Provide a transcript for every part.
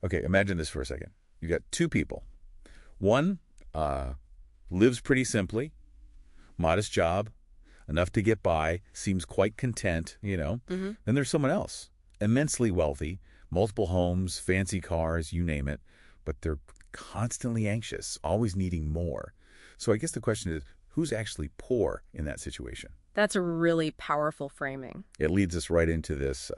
Okay, imagine this for a second. You got two people. One lives pretty simply, modest job, enough to get by, seems quite content. Hmm. Then there's someone else, immensely wealthy, multiple homes, fancy cars, you name it, but they're constantly anxious, always needing more. So I guess the question is, who's actually poor in that situation? That's a really powerful framing. It leads us right into this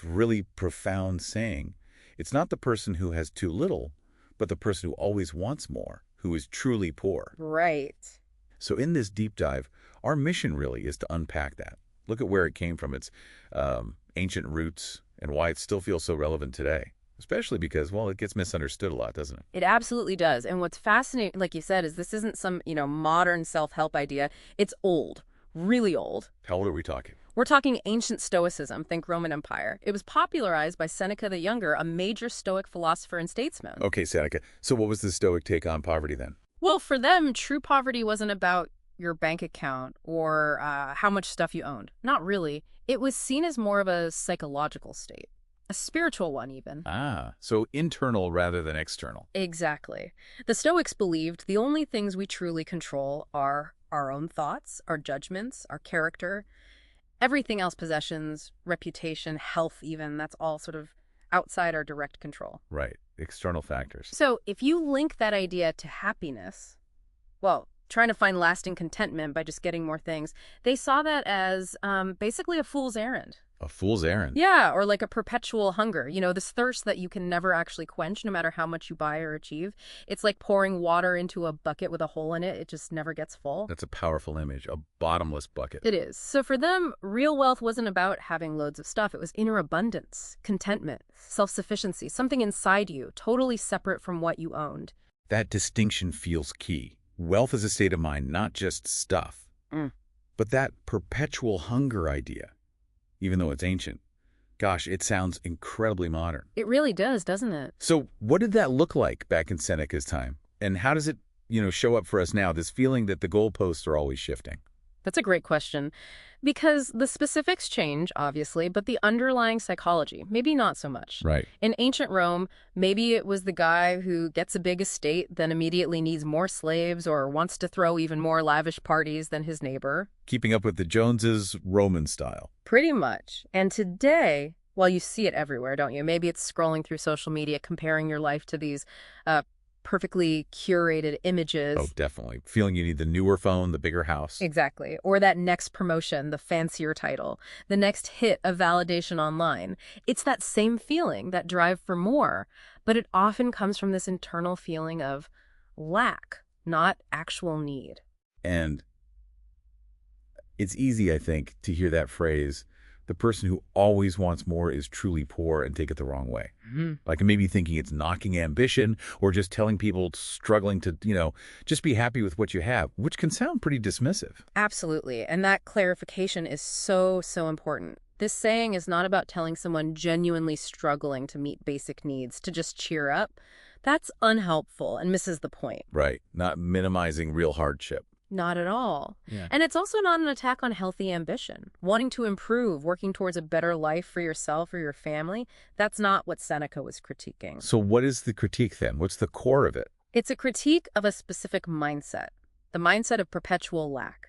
really profound saying. It's not the person who has too little, but the person who always wants more, who is truly poor. Right. So in this deep dive, our mission really is to unpack that. Look at where it came from, its ancient roots, and why it still feels so relevant today. Especially because, well, it gets misunderstood a lot, doesn't it? It absolutely does. And what's fascinating, like you said, is this isn't some, modern self-help idea. It's old, really old. How old are we talking? We're talking ancient Stoicism, think Roman Empire. It was popularized by Seneca the Younger, a major Stoic philosopher and statesman. Okay, Seneca. So what was the Stoic take on poverty then? Well, for them, true poverty wasn't about your bank account or how much stuff you owned. Not really. It was seen as more of a psychological state, a spiritual one even. Ah, so internal rather than external. Exactly. The Stoics believed the only things we truly control are our own thoughts, our judgments, our character. Everything else, possessions, reputation, health even, that's all sort of outside our direct control. Right, external factors. So if you link that idea to happiness, well, trying to find lasting contentment by just getting more things, they saw that as basically a fool's errand. A fool's errand. Yeah, or like a perpetual hunger. This thirst that you can never actually quench no matter how much you buy or achieve. It's like pouring water into a bucket with a hole in it. It just never gets full. That's a powerful image, a bottomless bucket. It is. So for them, real wealth wasn't about having loads of stuff. It was inner abundance, contentment, self-sufficiency, something inside you, totally separate from what you owned. That distinction feels key. Wealth is a state of mind, not just stuff. Mm. But that perpetual hunger idea, even though it's ancient, gosh, it sounds incredibly modern. It really does, doesn't it? So what did that look like back in Seneca's time? And how does it, show up for us now, this feeling that the goalposts are always shifting? That's a great question. Because the specifics change, obviously, but the underlying psychology, maybe not so much. Right. In ancient Rome, maybe it was the guy who gets a big estate, then immediately needs more slaves or wants to throw even more lavish parties than his neighbor. Keeping up with the Joneses, Roman style. Pretty much. And today, well, you see it everywhere, don't you? Maybe it's scrolling through social media, comparing your life to these perfectly curated images. Oh, definitely. Feeling you need the newer phone, the bigger house. Exactly. Or that next promotion, the fancier title, the next hit of validation online. It's that same feeling, that drive for more, but it often comes from this internal feeling of lack, not actual need. And it's easy, I think, to hear that phrase, the person who always wants more is truly poor, and take it the wrong way. Mm-hmm. Like maybe thinking it's knocking ambition or just telling people struggling to, just be happy with what you have, which can sound pretty dismissive. Absolutely. And that clarification is so, so important. This saying is not about telling someone genuinely struggling to meet basic needs to just cheer up. That's unhelpful and misses the point. Right. Not minimizing real hardship. Not at all. Yeah. And it's also not an attack on healthy ambition. Wanting to improve, working towards a better life for yourself or your family, that's not what Seneca was critiquing. So what is the critique then? What's the core of it? It's a critique of a specific mindset, the mindset of perpetual lack.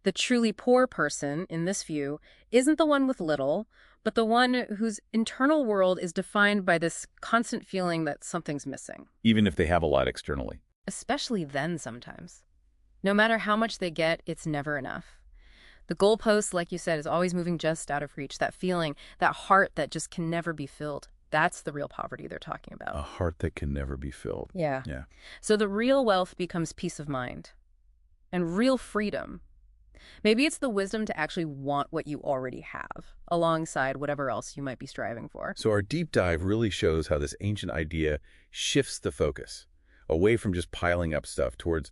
The truly poor person, in this view, isn't the one with little, but the one whose internal world is defined by this constant feeling that something's missing. Even if they have a lot externally. Especially then sometimes. No matter how much they get, it's never enough. The goalpost, like you said, is always moving just out of reach. That feeling, that heart that just can never be filled. That's the real poverty they're talking about. A heart that can never be filled. Yeah. Yeah. So the real wealth becomes peace of mind and real freedom. Maybe it's the wisdom to actually want what you already have, alongside whatever else you might be striving for. So our deep dive really shows how this ancient idea shifts the focus away from just piling up stuff towards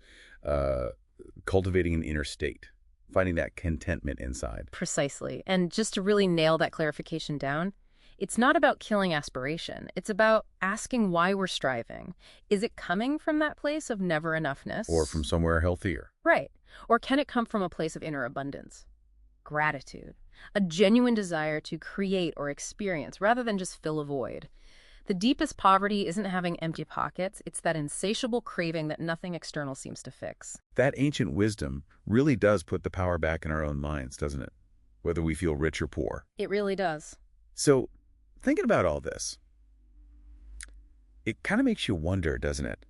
cultivating an inner state, finding that contentment inside. Precisely. And just to really nail that clarification down, it's not about killing aspiration. It's about asking why we're striving. Is it coming from that place of never enoughness? Or from somewhere healthier. Right. Or can it come from a place of inner abundance? Gratitude. A genuine desire to create or experience rather than just fill a void. The deepest poverty isn't having empty pockets, it's that insatiable craving that nothing external seems to fix. That ancient wisdom really does put the power back in our own minds, doesn't it? Whether we feel rich or poor. It really does. So, thinking about all this, it kind of makes you wonder, doesn't it?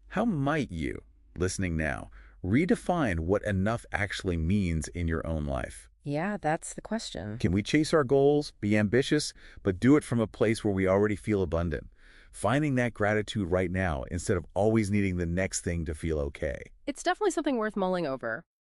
How might you, listening now, redefine what enough actually means in your own life? Yeah, that's the question. Can we chase our goals, be ambitious, but do it from a place where we already feel abundant? Finding that gratitude right now instead of always needing the next thing to feel okay. It's definitely something worth mulling over.